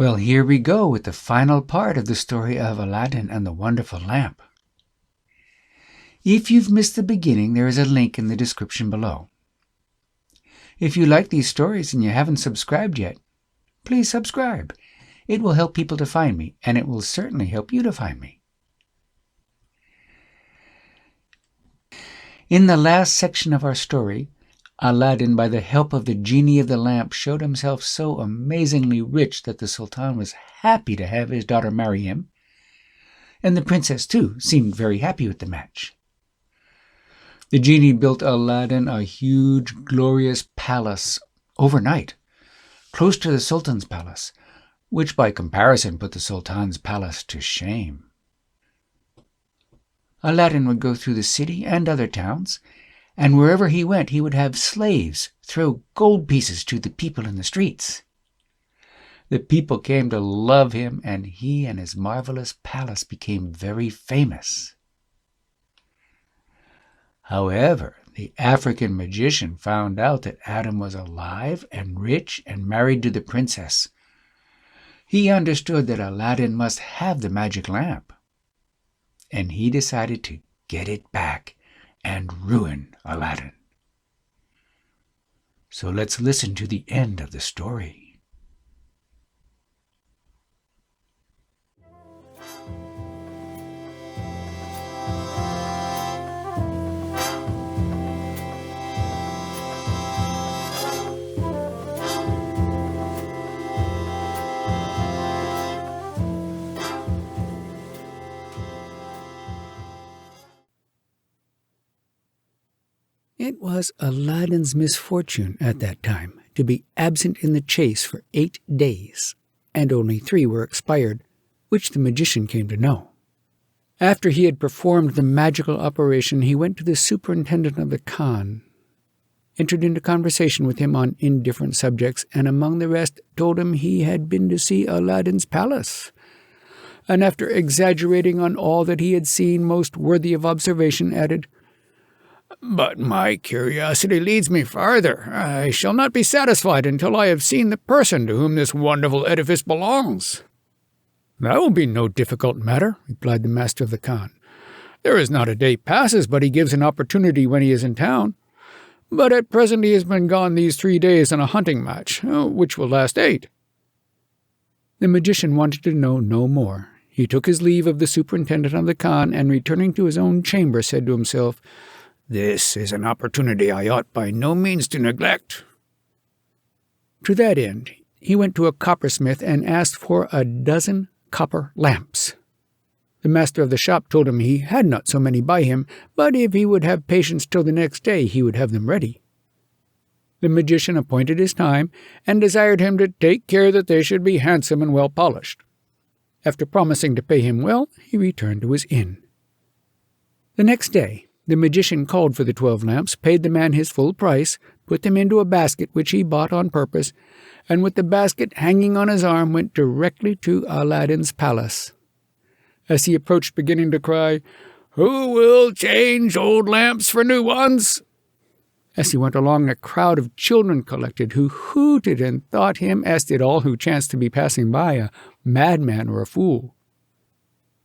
Well, here we go with the final part of the story of Aladdin and the Wonderful Lamp. If you've missed the beginning, there is a link in the description below. If you like these stories and you haven't subscribed yet, please subscribe. It will help people to find me, and it will certainly help you to find me. In the last section of our story, Aladdin, by the help of the genie of the lamp, showed himself so amazingly rich that the Sultan was happy to have his daughter marry him, and the princess, too, seemed very happy with the match. The genie built Aladdin a huge, glorious palace overnight, close to the Sultan's palace, which by comparison put the Sultan's palace to shame. Aladdin would go through the city and other towns, and wherever he went he would have slaves throw gold pieces to the people in the streets. The people came to love him, and he and his marvelous palace became very famous. However, the African magician found out that Adam was alive and rich and married to the princess. He understood that Aladdin must have the magic lamp, and he decided to get it back and ruin Aladdin. So let's listen to the end of the story. It was Aladdin's misfortune at that time to be absent in the chase for 8 days, and only 3 were expired, which the magician came to know. After he had performed the magical operation, he went to the superintendent of the Khan, entered into conversation with him on indifferent subjects, and among the rest told him he had been to see Aladdin's palace, and after exaggerating on all that he had seen most worthy of observation, added, "But my curiosity leads me farther. I shall not be satisfied until I have seen the person to whom this wonderful edifice belongs." "That will be no difficult matter," replied the master of the Khan. "There is not a day passes but he gives an opportunity when he is in town. But at present he has been gone these 3 days on a hunting match, which will last 8. The magician wanted to know no more. He took his leave of the superintendent of the Khan, and returning to his own chamber, said to himself, "This is an opportunity I ought by no means to neglect." To that end, he went to a coppersmith and asked for 12 copper lamps. The master of the shop told him he had not so many by him, but if he would have patience till the next day, he would have them ready. The magician appointed his time, and desired him to take care that they should be handsome and well polished. After promising to pay him well, he returned to his inn. The next day, the magician called for the 12 lamps, paid the man his full price, put them into a basket which he bought on purpose, and with the basket hanging on his arm went directly to Aladdin's palace. As he approached, beginning to cry, "Who will change old lamps for new ones?" As he went along, a crowd of children collected, who hooted and thought him, as did all who chanced to be passing by, a madman or a fool.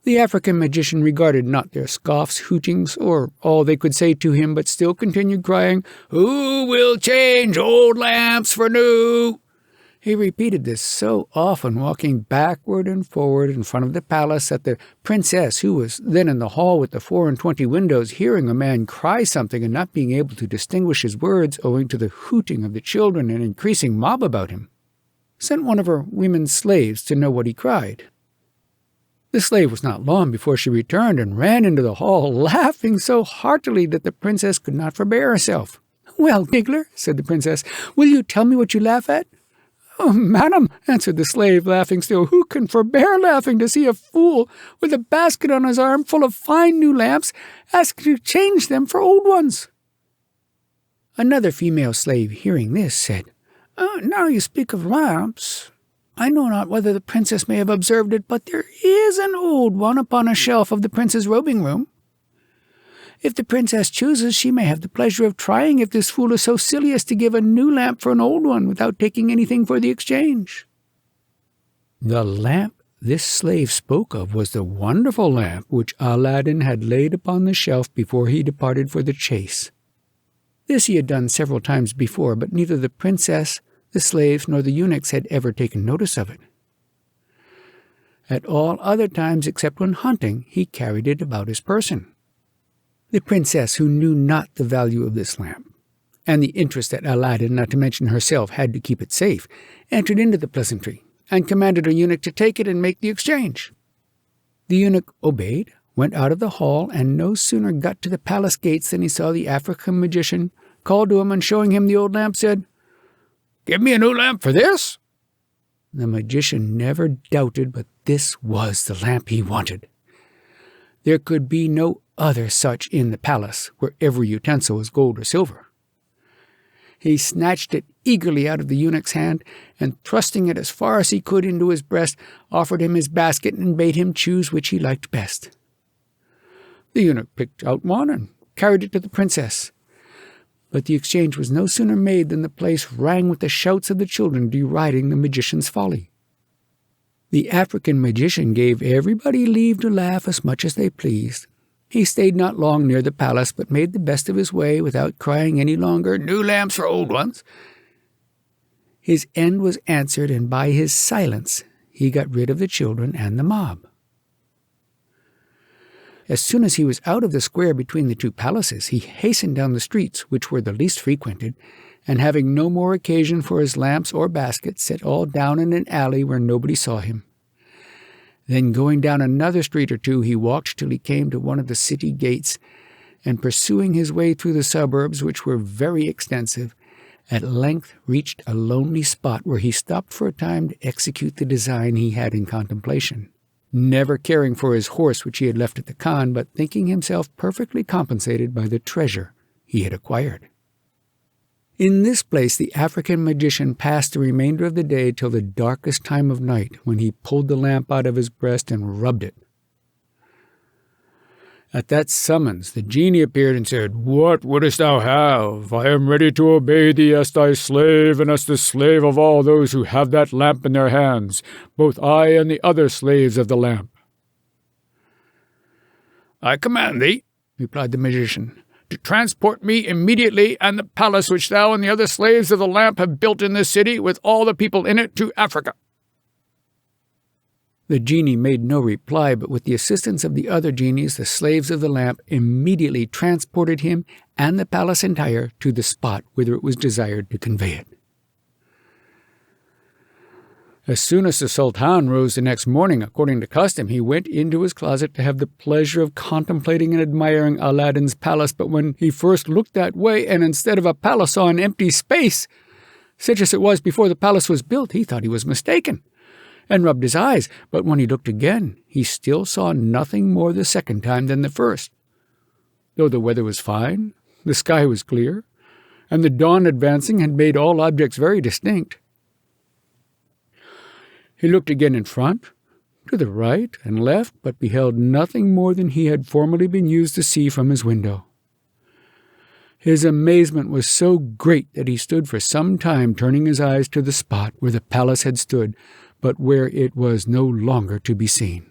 The African magician regarded not their scoffs, hootings, or all they could say to him, but still continued crying, "Who will change old lamps for new?" He repeated this so often, walking backward and forward in front of the palace, that the princess, who was then in the hall with the 24 windows, hearing a man cry something and not being able to distinguish his words owing to the hooting of the children and increasing mob about him, sent one of her women slaves to know what he cried. The slave was not long before she returned and ran into the hall, laughing so heartily that the princess could not forbear herself. "Well, giggler," said the princess, "will you tell me what you laugh at?" "Oh, madam," answered the slave, laughing still, "who can forbear laughing to see a fool with a basket on his arm full of fine new lamps ask to change them for old ones?" Another female slave, hearing this, said, "Now you speak of lamps, I know not whether the princess may have observed it, but there is an old one upon a shelf of the prince's robing room. If the princess chooses, she may have the pleasure of trying if this fool is so silly as to give a new lamp for an old one without taking anything for the exchange." The lamp this slave spoke of was the wonderful lamp which Aladdin had laid upon the shelf before he departed for the chase. This he had done several times before, but neither the princess, the slaves, nor the eunuchs had ever taken notice of it. At all other times except when hunting, he carried it about his person. The princess, who knew not the value of this lamp, and the interest that Aladdin, not to mention herself, had to keep it safe, entered into the pleasantry, and commanded her eunuch to take it and make the exchange. The eunuch obeyed, went out of the hall, and no sooner got to the palace gates than he saw the African magician, called to him, and showing him the old lamp, said, "Give me a new lamp for this." The magician never doubted but this was the lamp he wanted. There could be no other such in the palace, where every utensil was gold or silver. He snatched it eagerly out of the eunuch's hand, and thrusting it as far as he could into his breast, offered him his basket and bade him choose which he liked best. The eunuch picked out one and carried it to the princess. But the exchange was no sooner made than the place rang with the shouts of the children deriding the magician's folly. The African magician gave everybody leave to laugh as much as they pleased. He stayed not long near the palace, but made the best of his way without crying any longer, "New lamps for old ones." His end was answered, and by his silence he got rid of the children and the mob. As soon as he was out of the square between the two palaces, he hastened down the streets, which were the least frequented, and having no more occasion for his lamps or baskets, set all down in an alley where nobody saw him. Then going down another street or two, he walked till he came to one of the city gates, and pursuing his way through the suburbs, which were very extensive, at length reached a lonely spot where he stopped for a time to execute the design he had in contemplation, never caring for his horse which he had left at the khan, but thinking himself perfectly compensated by the treasure he had acquired. In this place the African magician passed the remainder of the day till the darkest time of night, when he pulled the lamp out of his breast and rubbed it. At that summons the genie appeared and said, "What wouldst thou have? I am ready to obey thee as thy slave and as the slave of all those who have that lamp in their hands, both I and the other slaves of the lamp." "I command thee," replied the magician, "to transport me immediately and the palace which thou and the other slaves of the lamp have built in this city, with all the people in it, to Africa." The genie made no reply, but with the assistance of the other genies, the slaves of the lamp immediately transported him and the palace entire to the spot whither it was desired to convey it. As soon as the Sultan rose the next morning, according to custom, he went into his closet to have the pleasure of contemplating and admiring Aladdin's palace, but when he first looked that way, and instead of a palace saw an empty space, such as it was before the palace was built, he thought he was mistaken, and rubbed his eyes, but when he looked again, he still saw nothing more the second time than the first. Though the weather was fine, the sky was clear, and the dawn advancing had made all objects very distinct. He looked again in front, to the right and left, but beheld nothing more than he had formerly been used to see from his window. His amazement was so great that he stood for some time turning his eyes to the spot where the palace had stood, but where it was no longer to be seen.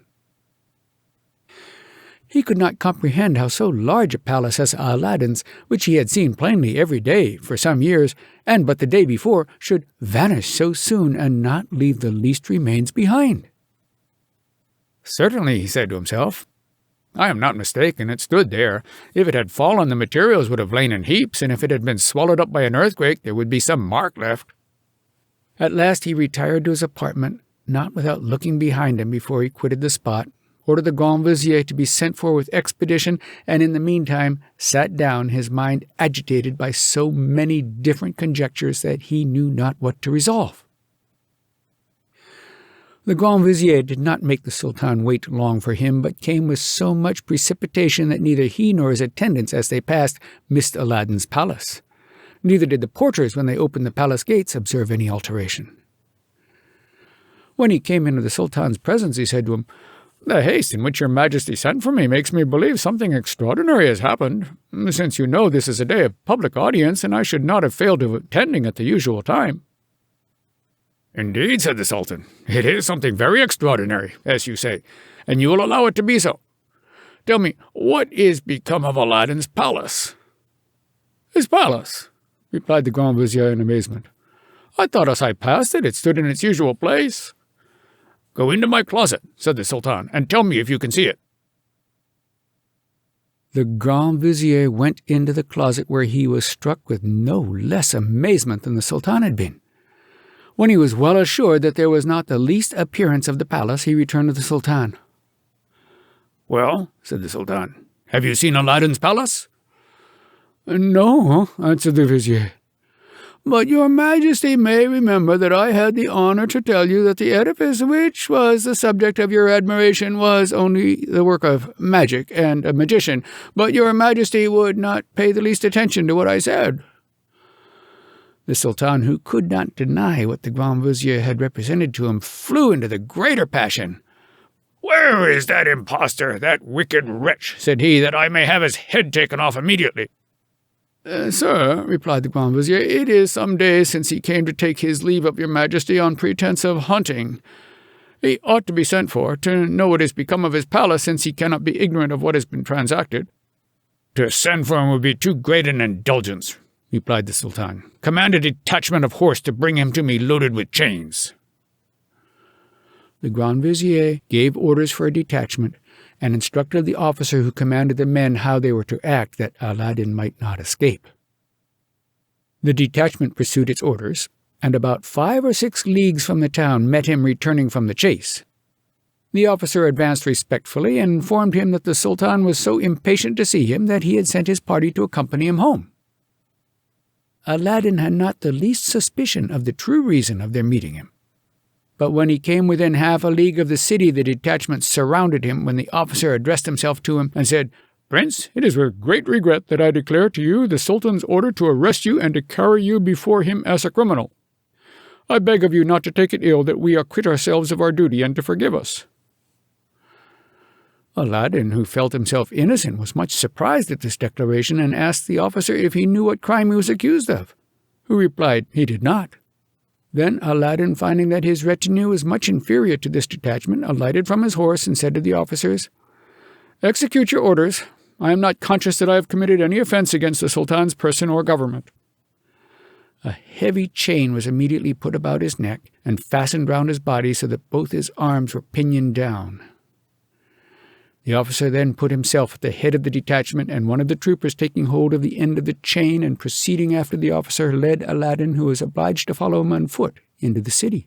He could not comprehend how so large a palace as Aladdin's, which he had seen plainly every day for some years, and but the day before, should vanish so soon and not leave the least remains behind. "Certainly," he said to himself, "I am not mistaken. It stood there. If it had fallen, the materials would have lain in heaps, and if it had been swallowed up by an earthquake, there would be some mark left." At last he retired to his apartment, not without looking behind him before he quitted the spot, ordered the Grand Vizier to be sent for with expedition, and in the meantime sat down, his mind agitated by so many different conjectures that he knew not what to resolve. The Grand Vizier did not make the Sultan wait long for him, but came with so much precipitation that neither he nor his attendants, as they passed, missed Aladdin's palace. Neither did the porters, when they opened the palace gates, observe any alteration. When he came into the Sultan's presence, he said to him, "The haste in which your Majesty sent for me makes me believe something extraordinary has happened, since you know this is a day of public audience, and I should not have failed of attending at the usual time." "Indeed," said the Sultan. "It is something very extraordinary, as you say, and you will allow it to be so. Tell me, what is become of Aladdin's palace?" "His palace?" replied the Grand Vizier in amazement. "I thought as I passed it, it stood in its usual place." "Go into my closet," said the Sultan, "and tell me if you can see it." The Grand Vizier went into the closet, where he was struck with no less amazement than the Sultan had been. When he was well assured that there was not the least appearance of the palace, he returned to the Sultan. "Well," said the Sultan, "have you seen Aladdin's palace?" "No," answered the Vizier. "But your Majesty may remember that I had the honor to tell you that the edifice which was the subject of your admiration was only the work of magic and a magician, but your Majesty would not pay the least attention to what I said." The Sultan, who could not deny what the Grand Vizier had represented to him, flew into the greater passion. "Where is that impostor, that wicked wretch," said he, "that I may have his head taken off immediately?" "Sir," replied the Grand Vizier, "it is some days since he came to take his leave of your Majesty on pretence of hunting. He ought to be sent for, to know what is become of his palace, since he cannot be ignorant of what has been transacted." "To send for him would be too great an indulgence," replied the Sultan. "Command a detachment of horse to bring him to me loaded with chains." The Grand Vizier gave orders for a detachment, and instructed the officer who commanded the men how they were to act, that Aladdin might not escape. The detachment pursued its orders, and about 5 or 6 leagues from the town met him returning from the chase. The officer advanced respectfully and informed him that the Sultan was so impatient to see him that he had sent his party to accompany him home. Aladdin had not the least suspicion of the true reason of their meeting him. But when he came within half a league of the city, the detachment surrounded him, when the officer addressed himself to him and said, "Prince, it is with great regret that I declare to you the Sultan's order to arrest you and to carry you before him as a criminal. I beg of you not to take it ill that we acquit ourselves of our duty, and to forgive us." Aladdin, who felt himself innocent, was much surprised at this declaration, and asked the officer if he knew what crime he was accused of, who replied he did not. Then Aladdin, finding that his retinue was much inferior to this detachment, alighted from his horse and said to the officers, "Execute your orders. I am not conscious that I have committed any offense against the Sultan's person or government." A heavy chain was immediately put about his neck and fastened round his body, so that both his arms were pinioned down. The officer then put himself at the head of the detachment, and one of the troopers, taking hold of the end of the chain and proceeding after the officer, led Aladdin, who was obliged to follow him on foot, into the city.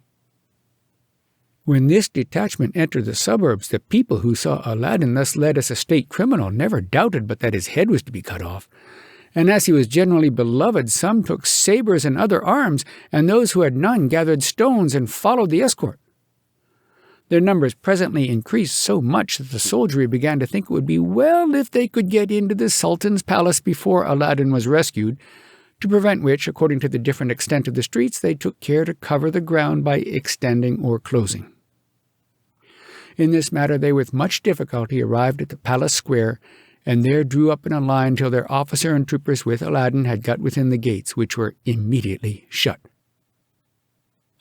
When this detachment entered the suburbs, the people who saw Aladdin thus led as a state criminal never doubted but that his head was to be cut off. And as he was generally beloved, some took sabres and other arms, and those who had none gathered stones and followed the escort. Their numbers presently increased so much that the soldiery began to think it would be well if they could get into the Sultan's palace before Aladdin was rescued, to prevent which, according to the different extent of the streets, they took care to cover the ground by extending or closing. In this matter they with much difficulty arrived at the palace square, and there drew up in a line till their officer and troopers with Aladdin had got within the gates, which were immediately shut.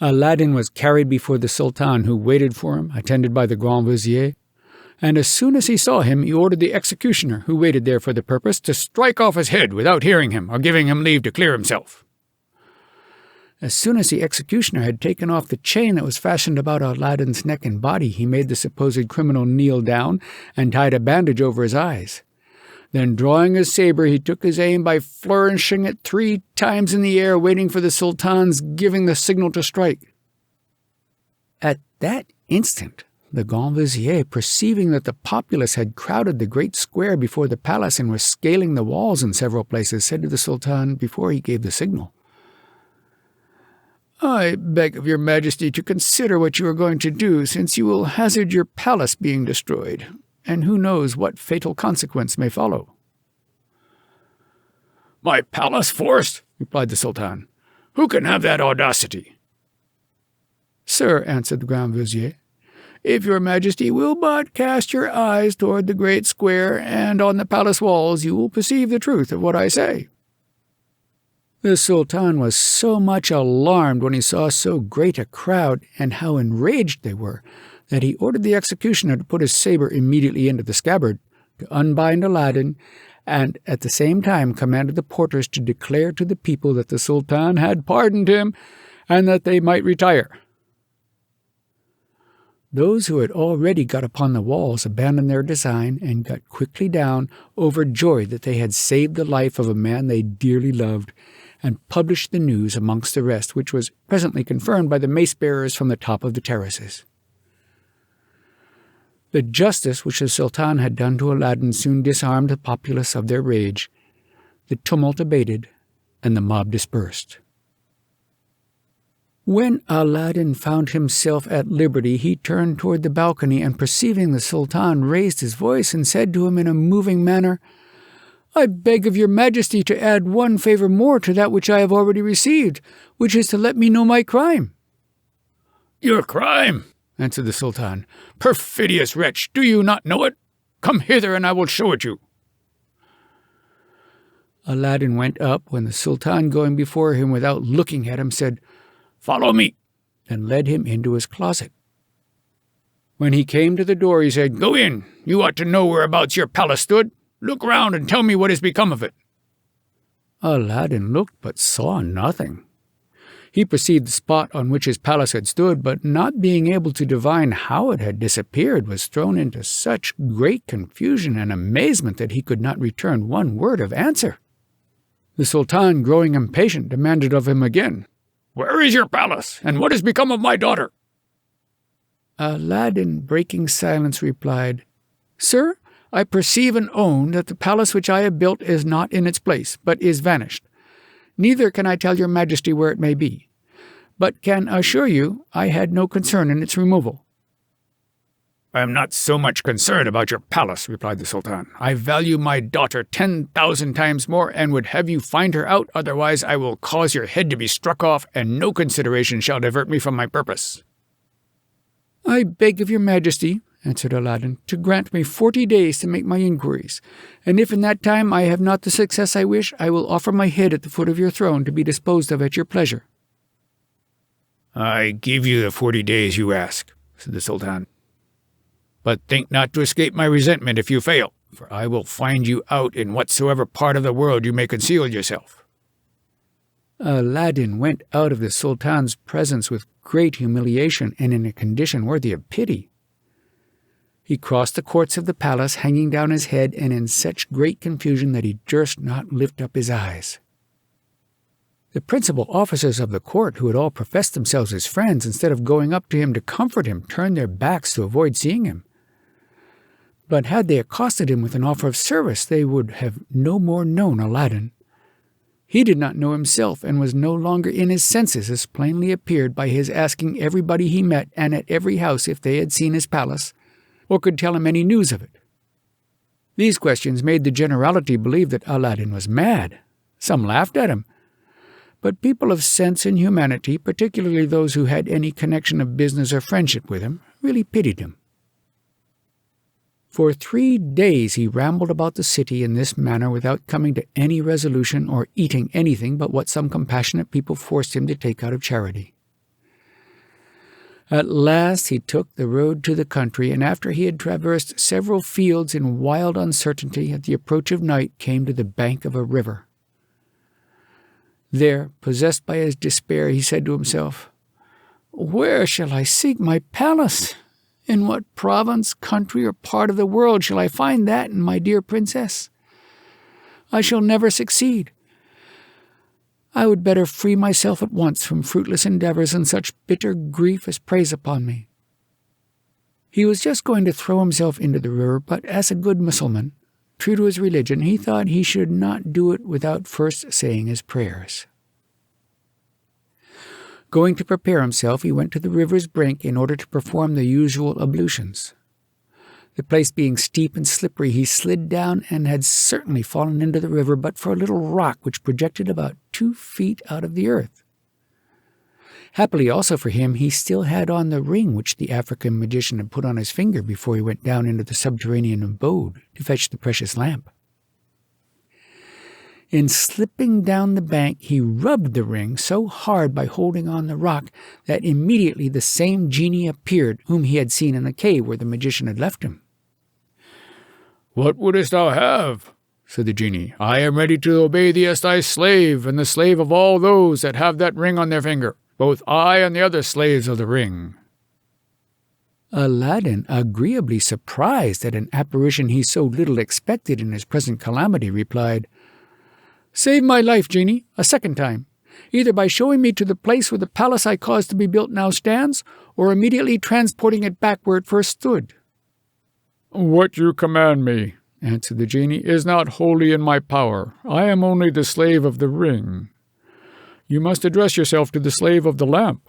Aladdin was carried before the Sultan, who waited for him, attended by the Grand Vizier, and as soon as he saw him, he ordered the executioner, who waited there for the purpose, to strike off his head without hearing him or giving him leave to clear himself. As soon as the executioner had taken off the chain that was fastened about Aladdin's neck and body, he made the supposed criminal kneel down and tied a bandage over his eyes. Then, drawing his sabre, he took his aim by flourishing it 3 times in the air, waiting for the Sultan's giving the signal to strike. At that instant, the Grand Vizier, perceiving that the populace had crowded the great square before the palace and were scaling the walls in several places, said to the Sultan before he gave the signal, "I beg of your Majesty to consider what you are going to do, since you will hazard your palace being destroyed, and who knows what fatal consequence may follow." "My palace forced?" replied the Sultan. "Who can have that audacity?" "Sir," answered the Grand Vizier, "if your Majesty will but cast your eyes toward the great square and on the palace walls, you will perceive the truth of what I say." The Sultan was so much alarmed when he saw so great a crowd and how enraged they were, that he ordered the executioner to put his saber immediately into the scabbard, to unbind Aladdin, and at the same time commanded the porters to declare to the people that the Sultan had pardoned him, and that they might retire. Those who had already got upon the walls abandoned their design and got quickly down, overjoyed that they had saved the life of a man they dearly loved, and published the news amongst the rest, which was presently confirmed by the mace-bearers from the top of the terraces. The justice which the Sultan had done to Aladdin soon disarmed the populace of their rage. The tumult abated, and the mob dispersed. When Aladdin found himself at liberty, he turned toward the balcony, and perceiving the Sultan, raised his voice and said to him in a moving manner, "I beg of your Majesty to add one favor more to that which I have already received, which is to let me know my crime." "Your crime?" answered the Sultan. "Perfidious wretch, do you not know it? Come hither, and I will show it you." Aladdin went up, when the Sultan, going before him without looking at him, said, "Follow me," and led him into his closet. When he came to the door, he said, "Go in. You ought to know whereabouts your palace stood. Look round and tell me what has become of it." Aladdin looked, but saw nothing. He perceived the spot on which his palace had stood, but not being able to divine how it had disappeared, was thrown into such great confusion and amazement that he could not return one word of answer. The Sultan, growing impatient, demanded of him again, "Where is your palace, and what has become of my daughter?" Aladdin, breaking silence, replied, "Sir, I perceive and own that the palace which I have built is not in its place, but is vanished. Neither can I tell your Majesty where it may be, but can assure you I had no concern in its removal." "I am not so much concerned about your palace," replied the Sultan. "I value my daughter 10,000 times more, and would have you find her out, otherwise I will cause your head to be struck off, and no consideration shall divert me from my purpose." "I beg of your Majesty," answered Aladdin, "to grant me 40 days to make my inquiries, and if in that time I have not the success I wish, I will offer my head at the foot of your throne to be disposed of at your pleasure." "I give you the 40 days you ask," said the Sultan. "But think not to escape my resentment if you fail, for I will find you out in whatsoever part of the world you may conceal yourself." Aladdin went out of the Sultan's presence with great humiliation and in a condition worthy of pity. He crossed the courts of the palace, hanging down his head, and in such great confusion that he durst not lift up his eyes. The principal officers of the court, who had all professed themselves his friends, instead of going up to him to comfort him, turned their backs to avoid seeing him. But had they accosted him with an offer of service, they would have no more known Aladdin. He did not know himself, and was no longer in his senses, as plainly appeared by his asking everybody he met and at every house if they had seen his palace, or could tell him any news of it. These questions made the generality believe that Aladdin was mad. Some laughed at him, but people of sense and humanity, particularly those who had any connection of business or friendship with him, really pitied him. For 3 days he rambled about the city in this manner without coming to any resolution or eating anything but what some compassionate people forced him to take out of charity. At last he took the road to the country, and after he had traversed several fields in wild uncertainty, at the approach of night came to the bank of a river. There, possessed by his despair, he said to himself, "Where shall I seek my palace? In what province, country, or part of the world shall I find that and my dear princess? I shall never succeed. I would better free myself at once from fruitless endeavors and such bitter grief as preys upon me." He was just going to throw himself into the river, but as a good Mussulman, true to his religion, he thought he should not do it without first saying his prayers. Going to prepare himself, he went to the river's brink in order to perform the usual ablutions. The place being steep and slippery, he slid down and had certainly fallen into the river but for a little rock which projected about 2 feet out of the earth. Happily also for him, he still had on the ring which the African magician had put on his finger before he went down into the subterranean abode to fetch the precious lamp. In slipping down the bank, he rubbed the ring so hard by holding on the rock that immediately the same genie appeared whom he had seen in the cave where the magician had left him. "What wouldst thou have?" said the genie. "I am ready to obey thee as thy slave, and the slave of all those that have that ring on their finger, both I and the other slaves of the ring." Aladdin, agreeably surprised at an apparition he so little expected in his present calamity, replied, "Save my life, genie, a second time, either by showing me to the place where the palace I caused to be built now stands, or immediately transporting it back where it first stood." "What you command me," answered the genie, "is not wholly in my power. I am only the slave of the ring. You must address yourself to the slave of the lamp."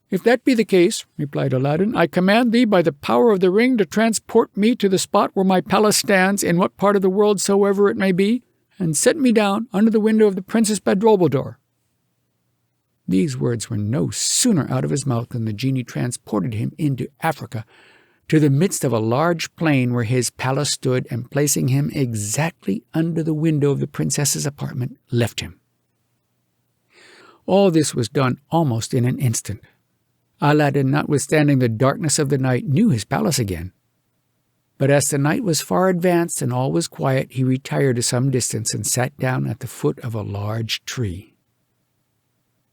"If that be the case," replied Aladdin, "I command thee by the power of the ring to transport me to the spot where my palace stands, in what part of the world soever it may be, and set me down under the window of the Princess Bedrobledor." These words were no sooner out of his mouth than the genie transported him into Africa, to the midst of a large plain where his palace stood, and placing him exactly under the window of the princess's apartment, left him. All this was done almost in an instant. Aladdin, notwithstanding the darkness of the night, knew his palace again. But as the night was far advanced and all was quiet, he retired to some distance and sat down at the foot of a large tree.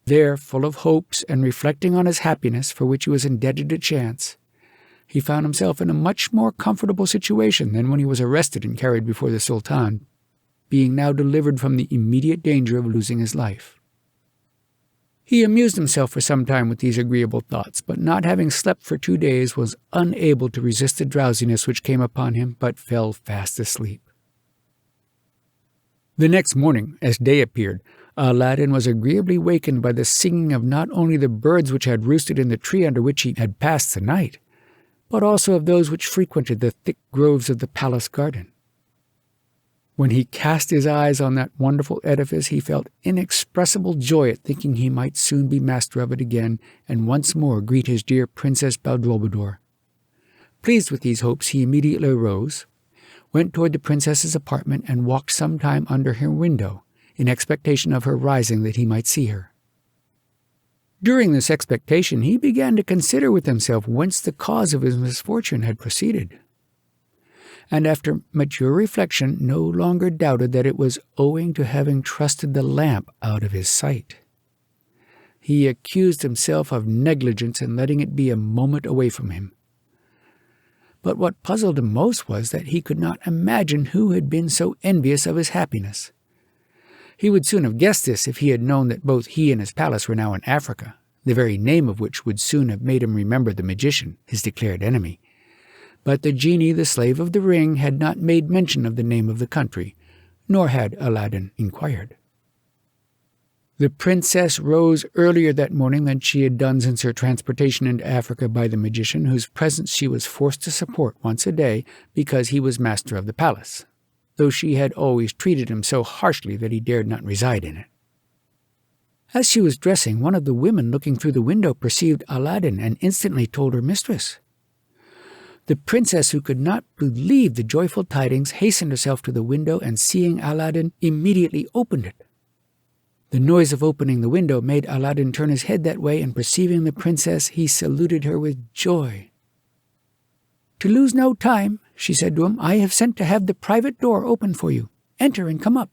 There, full of hopes and reflecting on his happiness, for which he was indebted to chance, he found himself in a much more comfortable situation than when he was arrested and carried before the Sultan, being now delivered from the immediate danger of losing his life. He amused himself for some time with these agreeable thoughts, but not having slept for 2 days, was unable to resist the drowsiness which came upon him, but fell fast asleep. The next morning, as day appeared, Aladdin was agreeably wakened by the singing of not only the birds which had roosted in the tree under which he had passed the night, but also of those which frequented the thick groves of the palace garden. When he cast his eyes on that wonderful edifice, he felt inexpressible joy at thinking he might soon be master of it again, and once more greet his dear Princess Bedrobledor. Pleased with these hopes, he immediately arose, went toward the princess's apartment, and walked some time under her window, in expectation of her rising that he might see her. During this expectation, he began to consider with himself whence the cause of his misfortune had proceeded, and after mature reflection no longer doubted that it was owing to having trusted the lamp out of his sight. He accused himself of negligence in letting it be a moment away from him. But what puzzled him most was that he could not imagine who had been so envious of his happiness. He would soon have guessed this if he had known that both he and his palace were now in Africa, the very name of which would soon have made him remember the magician, his declared enemy. But the genie, the slave of the ring, had not made mention of the name of the country, nor had Aladdin inquired. The princess rose earlier that morning than she had done since her transportation into Africa by the magician, whose presence she was forced to support once a day because he was master of the palace, though she had always treated him so harshly that he dared not reside in it. As she was dressing, one of the women looking through the window perceived Aladdin and instantly told her mistress. The princess, who could not believe the joyful tidings, hastened herself to the window, and seeing Aladdin, immediately opened it. The noise of opening the window made Aladdin turn his head that way, and perceiving the princess, he saluted her with joy. "To lose no time," she said to him, "I have sent to have the private door opened for you. Enter and come up."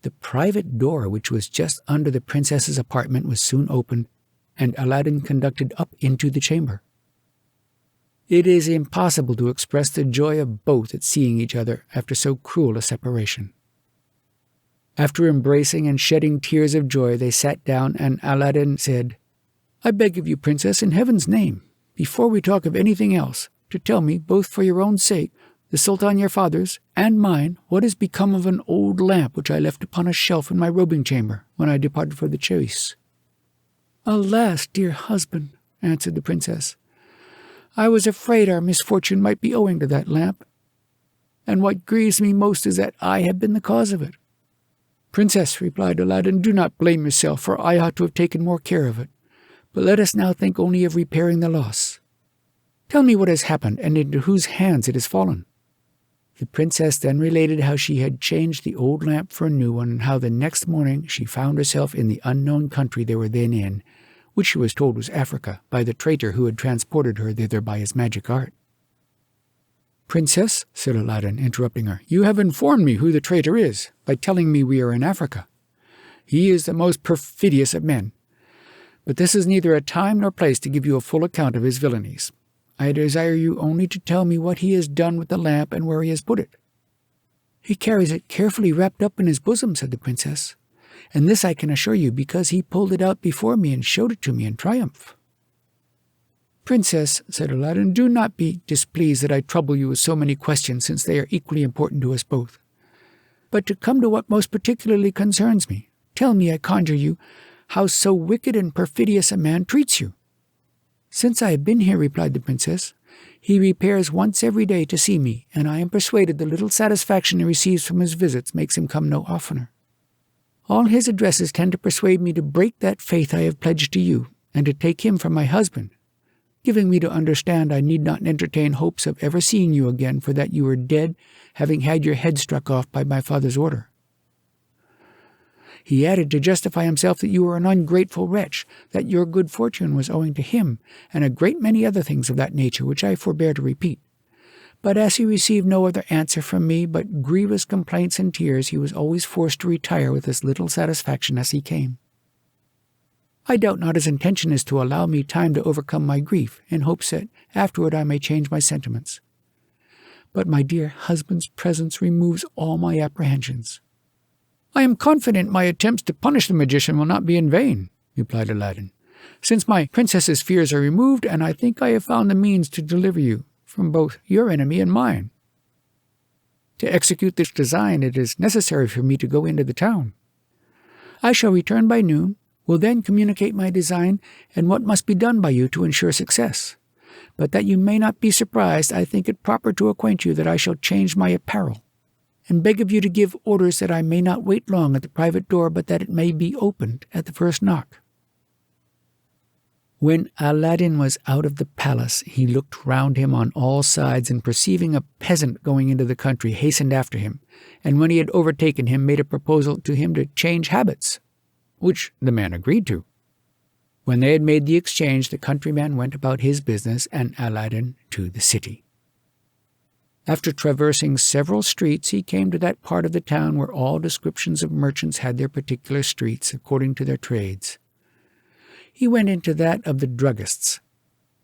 The private door, which was just under the princess's apartment, was soon opened, and Aladdin conducted up into the chamber. It is impossible to express the joy of both at seeing each other after so cruel a separation. After embracing and shedding tears of joy, they sat down, and Aladdin said, "I beg of you, princess, in heaven's name, before we talk of anything else, to tell me, both for your own sake, the Sultan your father's, and mine, what has become of an old lamp which I left upon a shelf in my robing chamber when I departed for the chase." "Alas, dear husband," answered the princess, "I was afraid our misfortune might be owing to that lamp, and what grieves me most is that I have been the cause of it." "Princess," replied Aladdin, "do not blame yourself, for I ought to have taken more care of it. But let us now think only of repairing the loss. Tell me what has happened, and into whose hands it has fallen." The princess then related how she had changed the old lamp for a new one, and how the next morning she found herself in the unknown country they were then in, which she was told was Africa, by the traitor who had transported her thither by his magic art. "Princess," said Aladdin, interrupting her, "you have informed me who the traitor is, by telling me we are in Africa. He is the most perfidious of men. But this is neither a time nor place to give you a full account of his villainies. I desire you only to tell me what he has done with the lamp and where he has put it." "He carries it carefully wrapped up in his bosom," said the princess, "and this I can assure you, because he pulled it out before me and showed it to me in triumph." "Princess," said Aladdin, "do not be displeased that I trouble you with so many questions, since they are equally important to us both. But to come to what most particularly concerns me, tell me, I conjure you, how so wicked and perfidious a man treats you." "Since I have been here," replied the princess, "he repairs once every day to see me, and I am persuaded the little satisfaction he receives from his visits makes him come no oftener. All his addresses tend to persuade me to break that faith I have pledged to you, and to take him for my husband, giving me to understand I need not entertain hopes of ever seeing you again, for that you are dead, having had your head struck off by my father's order. He added to justify himself that you were an ungrateful wretch, that your good fortune was owing to him, and a great many other things of that nature which I forbear to repeat. But as he received no other answer from me but grievous complaints and tears, he was always forced to retire with as little satisfaction as he came. I doubt not his intention is to allow me time to overcome my grief, in hopes that afterward I may change my sentiments. But my dear husband's presence removes all my apprehensions." "I am confident my attempts to punish the magician will not be in vain," replied Aladdin, "since my princess's fears are removed, and I think I have found the means to deliver you from both your enemy and mine. To execute this design, it is necessary for me to go into the town. I shall return by noon, will then communicate my design and what must be done by you to ensure success. But that you may not be surprised, I think it proper to acquaint you that I shall change my apparel, and beg of you to give orders that I may not wait long at the private door, but that it may be opened at the first knock." When Aladdin was out of the palace, he looked round him on all sides, and perceiving a peasant going into the country, hastened after him, and when he had overtaken him, made a proposal to him to change habits, which the man agreed to. When they had made the exchange, the countryman went about his business, and Aladdin to the city. After traversing several streets, he came to that part of the town where all descriptions of merchants had their particular streets, according to their trades. He went into that of the druggists,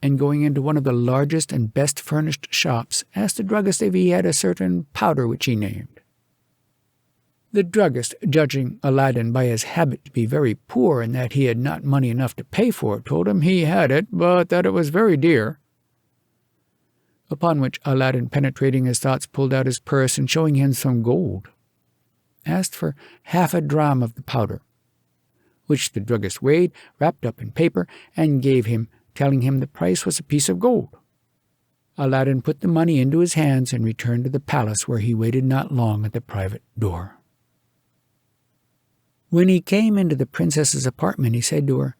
and going into one of the largest and best furnished shops, asked the druggist if he had a certain powder which he named. The druggist, judging Aladdin by his habit to be very poor and that he had not money enough to pay for it, told him he had it, but that it was very dear. Upon which Aladdin, penetrating his thoughts, pulled out his purse, and showing him some gold, asked for half a drachm of the powder, which the druggist weighed, wrapped up in paper, and gave him, telling him the price was a piece of gold. Aladdin put the money into his hands and returned to the palace, where he waited not long at the private door. When he came into the princess's apartment, he said to her,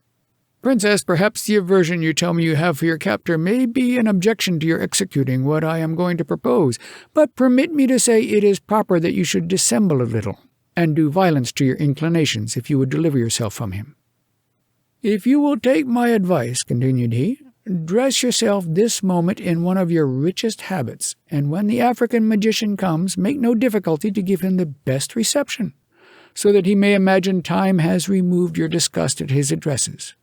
"Princess, perhaps the aversion you tell me you have for your captor may be an objection to your executing what I am going to propose, but permit me to say it is proper that you should dissemble a little, and do violence to your inclinations if you would deliver yourself from him. If you will take my advice," continued he, "dress yourself this moment in one of your richest habits, and when the African magician comes, make no difficulty to give him the best reception, so that he may imagine time has removed your disgust at his addresses.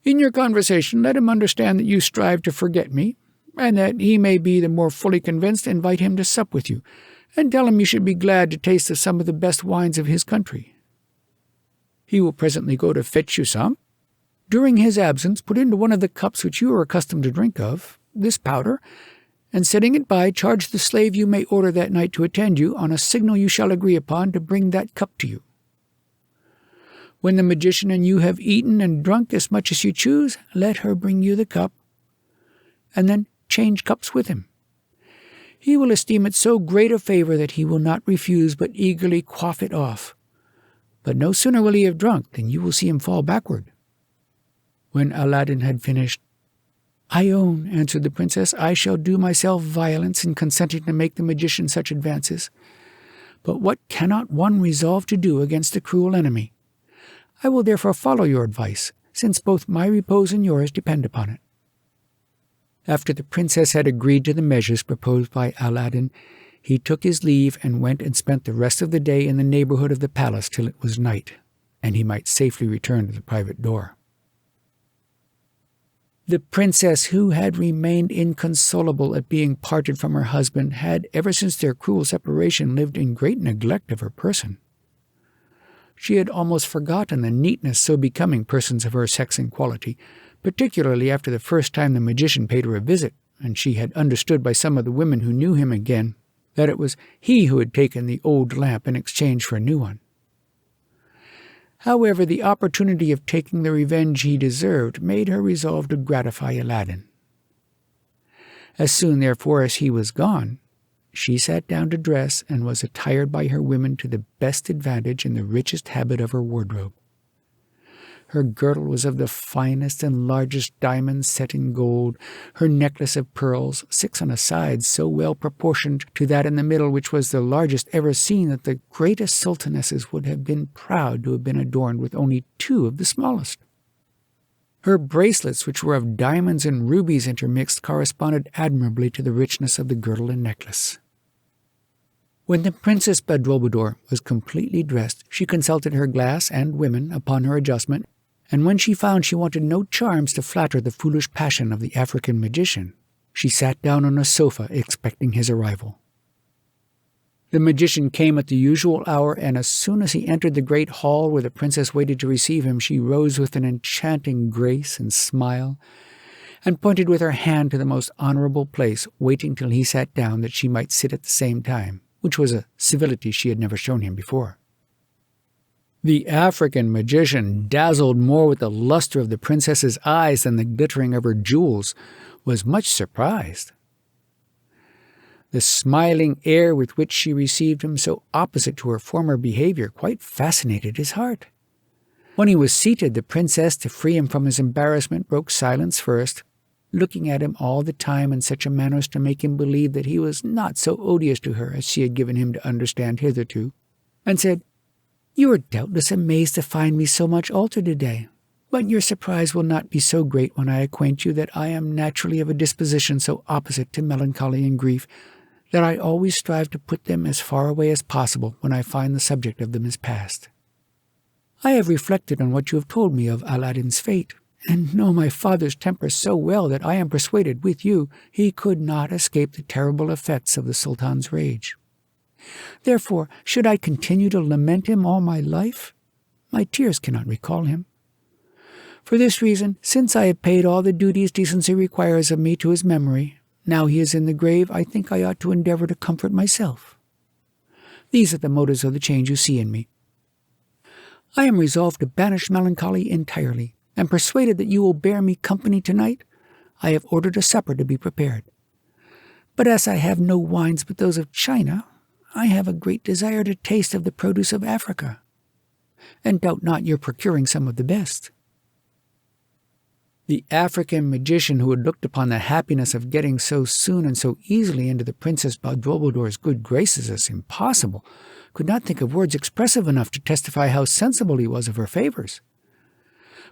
In your conversation, let him understand that you strive to forget me, and that he may be the more fully convinced, invite him to sup with you, and tell him you should be glad to taste of some of the best wines of his country. He will presently go to fetch you some. During his absence, put into one of the cups which you are accustomed to drink of this powder, and setting it by, charge the slave you may order that night to attend you, on a signal you shall agree upon, to bring that cup to you. When the magician and you have eaten and drunk as much as you choose, let her bring you the cup, and then change cups with him. He will esteem it so great a favor that he will not refuse, but eagerly quaff it off. But no sooner will he have drunk than you will see him fall backward." When Aladdin had finished, "I own," answered the princess, "I shall do myself violence in consenting to make the magician such advances. But what cannot one resolve to do against a cruel enemy? I will therefore follow your advice, since both my repose and yours depend upon it." After the princess had agreed to the measures proposed by Aladdin, he took his leave and went and spent the rest of the day in the neighborhood of the palace till it was night, and he might safely return to the private door. The princess, who had remained inconsolable at being parted from her husband, had, ever since their cruel separation, lived in great neglect of her person. She had almost forgotten the neatness so becoming persons of her sex and quality, particularly after the first time the magician paid her a visit, and she had understood by some of the women who knew him again that it was he who had taken the old lamp in exchange for a new one. However, the opportunity of taking the revenge he deserved made her resolve to gratify Aladdin. As soon, therefore, as he was gone, she sat down to dress and was attired by her women to the best advantage in the richest habit of her wardrobe. Her girdle was of the finest and largest diamonds set in gold, her necklace of pearls, 6 on a side, so well proportioned to that in the middle, which was the largest ever seen, that the greatest sultanesses would have been proud to have been adorned with only 2 of the smallest. Her bracelets, which were of diamonds and rubies intermixed, corresponded admirably to the richness of the girdle and necklace. When the Princess Badroulbadour was completely dressed, she consulted her glass and women upon her adjustment, and when she found she wanted no charms to flatter the foolish passion of the African magician, she sat down on a sofa expecting his arrival. The magician came at the usual hour, and as soon as he entered the great hall where the princess waited to receive him, she rose with an enchanting grace and smile, and pointed with her hand to the most honorable place, waiting till he sat down that she might sit at the same time, which was a civility she had never shown him before. The African magician, dazzled more with the luster of the princess's eyes than the glittering of her jewels, was much surprised. The smiling air with which she received him, so opposite to her former behavior, quite fascinated his heart. When he was seated, the princess, to free him from his embarrassment, broke silence first, looking at him all the time in such a manner as to make him believe that he was not so odious to her as she had given him to understand hitherto, and said, "You are doubtless amazed to find me so much altered today, but your surprise will not be so great when I acquaint you that I am naturally of a disposition so opposite to melancholy and grief that I always strive to put them as far away as possible when I find the subject of them is past. I have reflected on what you have told me of Aladdin's fate, and know my father's temper so well that I am persuaded, with you, he could not escape the terrible effects of the Sultan's rage. Therefore, should I continue to lament him all my life? My tears cannot recall him. For this reason, since I have paid all the duties decency requires of me to his memory, now he is in the grave, I think I ought to endeavor to comfort myself. These are the motives of the change you see in me. I am resolved to banish melancholy entirely, and persuaded that you will bear me company tonight, I have ordered a supper to be prepared. But as I have no wines but those of China, I have a great desire to taste of the produce of Africa, and doubt not your procuring some of the best." The African magician, who had looked upon the happiness of getting so soon and so easily into the Princess Badroulbadour's good graces as impossible, could not think of words expressive enough to testify how sensible he was of her favors.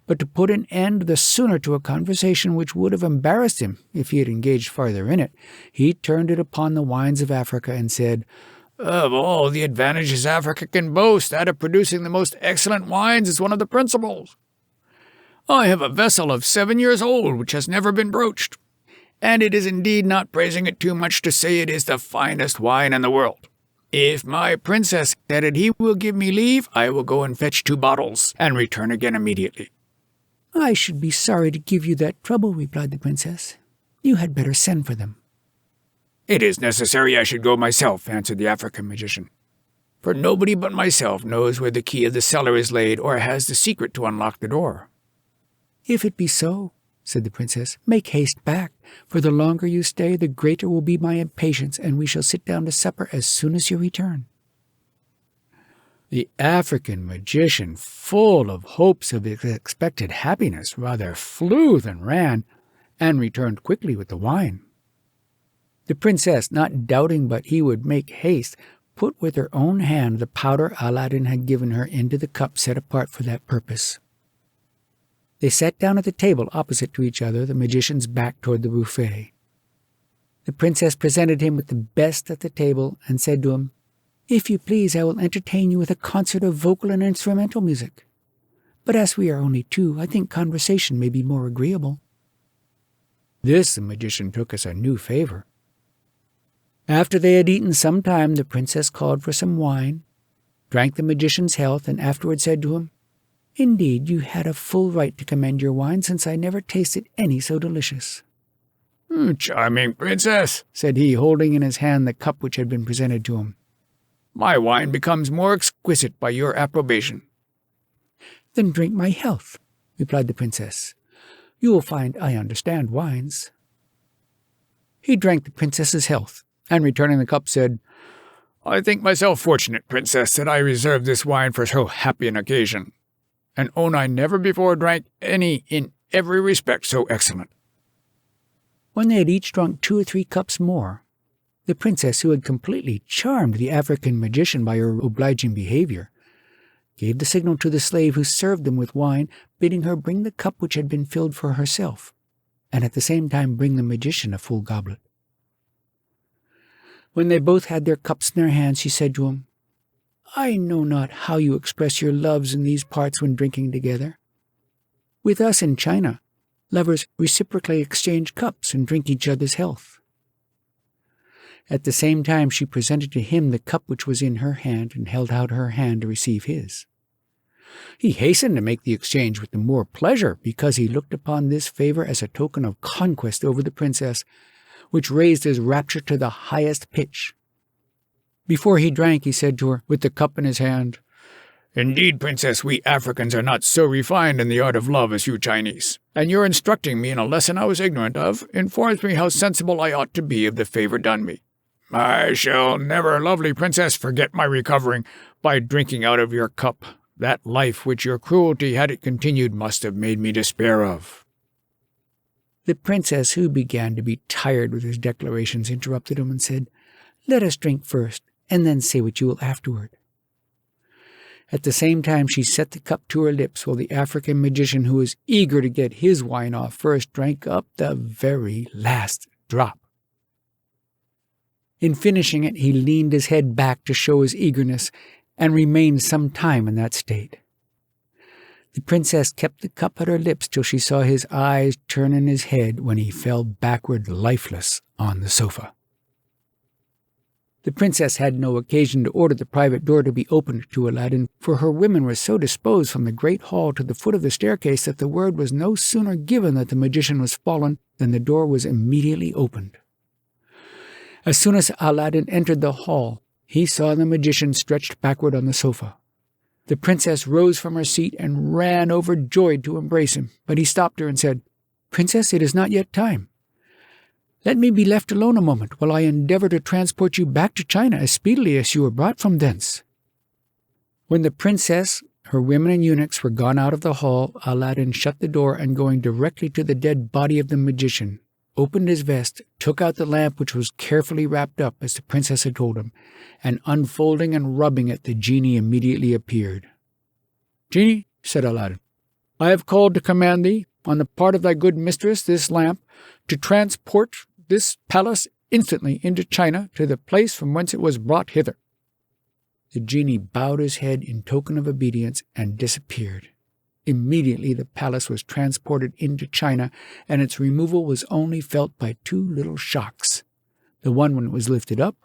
But to put an end the sooner to a conversation which would have embarrassed him if he had engaged farther in it, he turned it upon the wines of Africa and said, "Of all the advantages Africa can boast, that of producing the most excellent wines is one of the principals. I have a vessel of 7 years old which has never been broached, and it is indeed not praising it too much to say it is the finest wine in the world. If my princess added he will give me leave, I will go and fetch 2 bottles, and return again immediately." "I should be sorry to give you that trouble," replied the princess. "You had better send for them." "It is necessary I should go myself," answered the African magician, "for nobody but myself knows where the key of the cellar is laid or has the secret to unlock the door." "If it be so," said the princess, "make haste back, for the longer you stay, the greater will be my impatience, and we shall sit down to supper as soon as you return." The African magician, full of hopes of his expected happiness, rather flew than ran, and returned quickly with the wine. The princess, not doubting but he would make haste, put with her own hand the powder Aladdin had given her into the cup set apart for that purpose. They sat down at the table opposite to each other, the magician's back toward the buffet. The princess presented him with the best at the table and said to him, "If you please, I will entertain you with a concert of vocal and instrumental music. But as we are only two, I think conversation may be more agreeable." This the magician took as a new favor. After they had eaten some time, the princess called for some wine, drank the magician's health, and afterward said to him, "Indeed, you had a full right to commend your wine, since I never tasted any so delicious." "Charming princess," said he, holding in his hand the cup which had been presented to him. "My wine becomes more exquisite by your approbation." "Then drink my health," replied the princess. "You will find I understand wines." He drank the princess's health, and returning the cup said, "I think myself fortunate, princess, that I reserved this wine for so happy an occasion, and own I never before drank any in every respect so excellent." When they had each drunk 2 or 3 cups more, the princess, who had completely charmed the African magician by her obliging behavior, gave the signal to the slave who served them with wine, bidding her bring the cup which had been filled for herself, and at the same time bring the magician a full goblet. When they both had their cups in their hands, she said to him, "I know not how you express your loves in these parts when drinking together. With us in China, lovers reciprocally exchange cups and drink each other's health." At the same time she presented to him the cup which was in her hand and held out her hand to receive his. He hastened to make the exchange with the more pleasure, because he looked upon this favor as a token of conquest over the princess, which raised his rapture to the highest pitch. Before he drank, he said to her, with the cup in his hand, "Indeed, princess, we Africans are not so refined in the art of love as you Chinese, and your instructing me in a lesson I was ignorant of informs me how sensible I ought to be of the favor done me. I shall never, lovely princess, forget my recovering by drinking out of your cup that life which your cruelty, had it continued, must have made me despair of." The princess, who began to be tired with his declarations, interrupted him and said, "Let us drink first, and then say what you will afterward." At the same time she set the cup to her lips, while the African magician, who was eager to get his wine off first, drank up the very last drop. In finishing it, he leaned his head back to show his eagerness, and remained some time in that state. The princess kept the cup at her lips till she saw his eyes turn in his head, when he fell backward lifeless on the sofa. The princess had no occasion to order the private door to be opened to Aladdin, for her women were so disposed from the great hall to the foot of the staircase that the word was no sooner given that the magician was fallen than the door was immediately opened. As soon as Aladdin entered the hall, he saw the magician stretched backward on the sofa. The princess rose from her seat and ran overjoyed to embrace him, but he stopped her and said, "Princess, it is not yet time. Let me be left alone a moment while I endeavor to transport you back to China as speedily as you were brought from thence." When the princess, her women and eunuchs were gone out of the hall, Aladdin shut the door and, going directly to the dead body of the magician, opened his vest, took out the lamp which was carefully wrapped up as the princess had told him, and unfolding and rubbing it, the genie immediately appeared. "Genie," said Aladdin, "I have called to command thee, on the part of thy good mistress, this lamp, to transport this palace instantly into China, to the place from whence it was brought hither." The genie bowed his head in token of obedience and disappeared. Immediately the palace was transported into China, and its removal was only felt by 2 little shocks, the one when it was lifted up,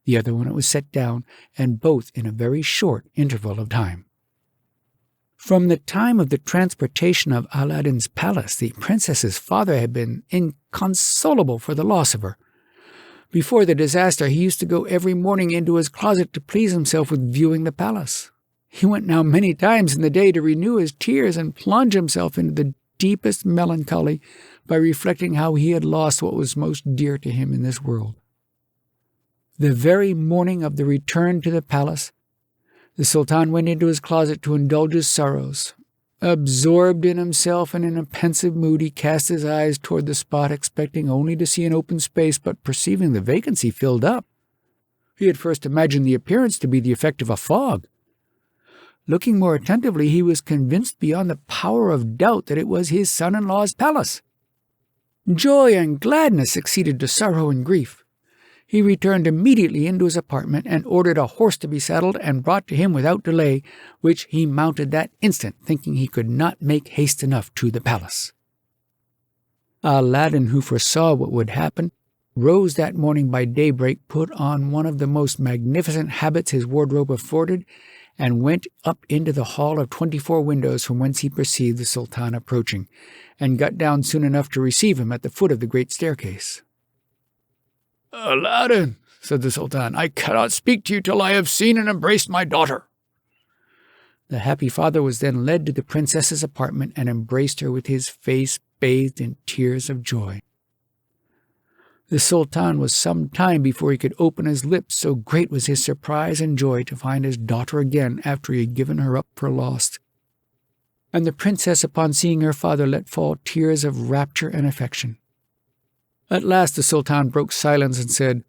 the other when it was set down, and both in a very short interval of time. From the time of the transportation of Aladdin's palace, the princess's father had been inconsolable for the loss of her. Before the disaster, he used to go every morning into his closet to please himself with viewing the palace. He went now many times in the day to renew his tears and plunge himself into the deepest melancholy by reflecting how he had lost what was most dear to him in this world. The very morning of the return to the palace, the Sultan went into his closet to indulge his sorrows, Absorbed in himself and in a pensive mood, he cast his eyes toward the spot, expecting only to see an open space, but perceiving the vacancy filled up. He had first imagined the appearance to be the effect of a fog. Looking more attentively, he was convinced beyond the power of doubt that it was his son-in-law's palace. Joy and gladness succeeded to sorrow and grief. He returned immediately into his apartment and ordered a horse to be saddled and brought to him without delay, which he mounted that instant, thinking he could not make haste enough to the palace. Aladdin, who foresaw what would happen, rose that morning by daybreak, put on one of the most magnificent habits his wardrobe afforded, and went up into the hall of 24 windows from whence he perceived the Sultan approaching, and got down soon enough to receive him at the foot of the great staircase. "Aladdin," said the Sultan, "I cannot speak to you till I have seen and embraced my daughter." The happy father was then led to the princess's apartment and embraced her with his face bathed in tears of joy. The Sultan was some time before he could open his lips, so great was his surprise and joy to find his daughter again after he had given her up for lost. And the princess, upon seeing her father, let fall tears of rapture and affection. At last the Sultan broke silence and said,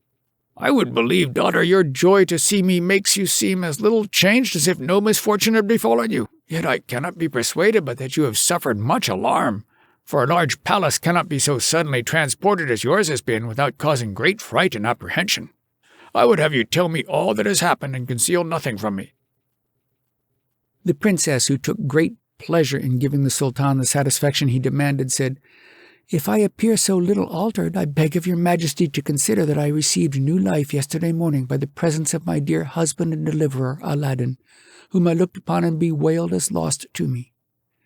"I would believe, daughter, your joy to see me makes you seem as little changed as if no misfortune had befallen you. Yet I cannot be persuaded but that you have suffered much alarm, for a large palace cannot be so suddenly transported as yours has been without causing great fright and apprehension. I would have you tell me all that has happened and conceal nothing from me." The princess, who took great pleasure in giving the Sultan the satisfaction he demanded, said, "If I appear so little altered, I beg of your majesty to consider that I received new life yesterday morning by the presence of my dear husband and deliverer, Aladdin, whom I looked upon and bewailed as lost to me.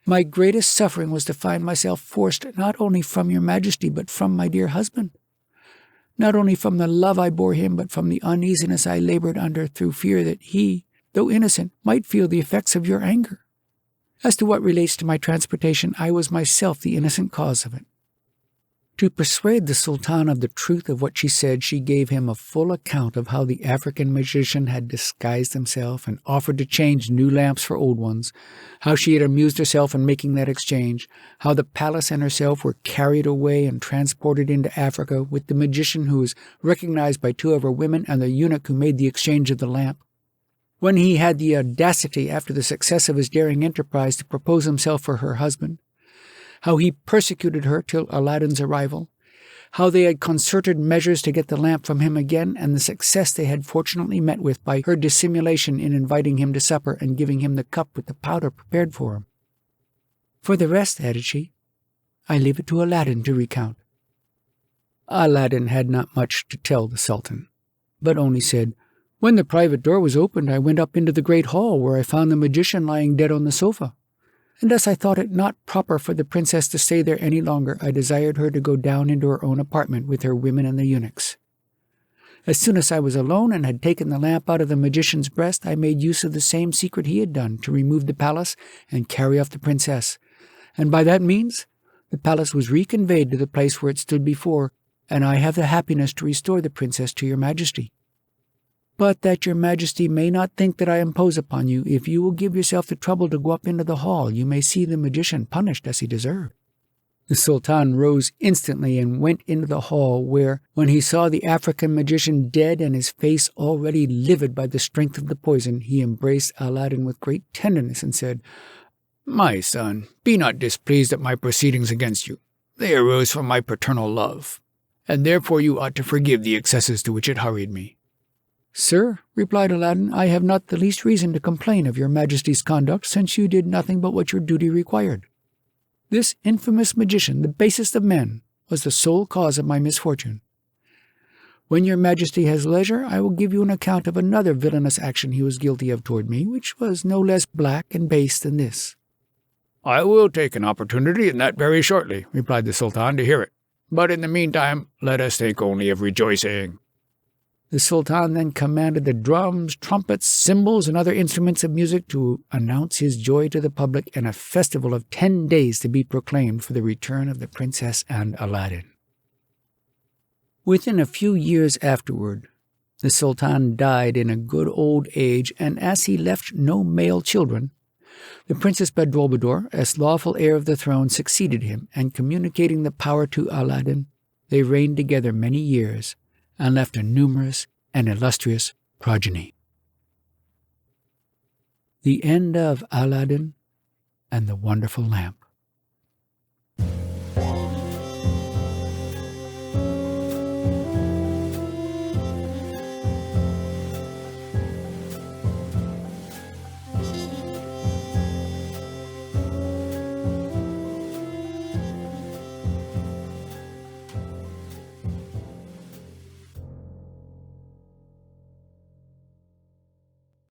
My greatest suffering was to find myself forced not only from your majesty but from my dear husband. Not only from the love I bore him, but from the uneasiness I labored under through fear that he, though innocent, might feel the effects of your anger. As to what relates to my transportation, I was myself the innocent cause of it." To persuade the Sultan of the truth of what she said, she gave him a full account of how the African magician had disguised himself and offered to change new lamps for old ones, how she had amused herself in making that exchange, how the palace and herself were carried away and transported into Africa with the magician who was recognized by 2 of her women and the eunuch who made the exchange of the lamp. When he had the audacity, after the success of his daring enterprise, to propose himself for her husband, how he persecuted her till Aladdin's arrival, how they had concerted measures to get the lamp from him again, and the success they had fortunately met with by her dissimulation in inviting him to supper and giving him the cup with the powder prepared for him. "For the rest," added she, "I leave it to Aladdin to recount." Aladdin had not much to tell the Sultan, but only said, "When the private door was opened, I went up into the great hall, where I found the magician lying dead on the sofa. And as I thought it not proper for the princess to stay there any longer, I desired her to go down into her own apartment with her women and the eunuchs. As soon as I was alone and had taken the lamp out of the magician's breast, I made use of the same secret he had done to remove the palace and carry off the princess, and by that means the palace was reconveyed to the place where it stood before, and I have the happiness to restore the princess to your majesty. But that your majesty may not think that I impose upon you, if you will give yourself the trouble to go up into the hall, you may see the magician punished as he deserved." The Sultan rose instantly and went into the hall, where, when he saw the African magician dead and his face already livid by the strength of the poison, he embraced Aladdin with great tenderness and said, "My son, be not displeased at my proceedings against you. They arose from my paternal love, and therefore you ought to forgive the excesses to which it hurried me." "Sir," replied Aladdin, "I have not the least reason to complain of your majesty's conduct, since you did nothing but what your duty required. This infamous magician, the basest of men, was the sole cause of my misfortune. When your majesty has leisure, I will give you an account of another villainous action he was guilty of toward me, which was no less black and base than this." "I will take an opportunity, and that very shortly," replied the Sultan, "to hear it. But in the meantime, let us think only of rejoicing." The Sultan then commanded the drums, trumpets, cymbals, and other instruments of music to announce his joy to the public, and a festival of 10 days to be proclaimed for the return of the princess and Aladdin. Within a few years afterward, the Sultan died in a good old age, and as he left no male children, The Princess Bedrulbudour, as lawful heir of the throne, succeeded him, and communicating the power to Aladdin, they reigned together many years, and left a numerous and illustrious progeny. The end of Aladdin and the Wonderful Lamp.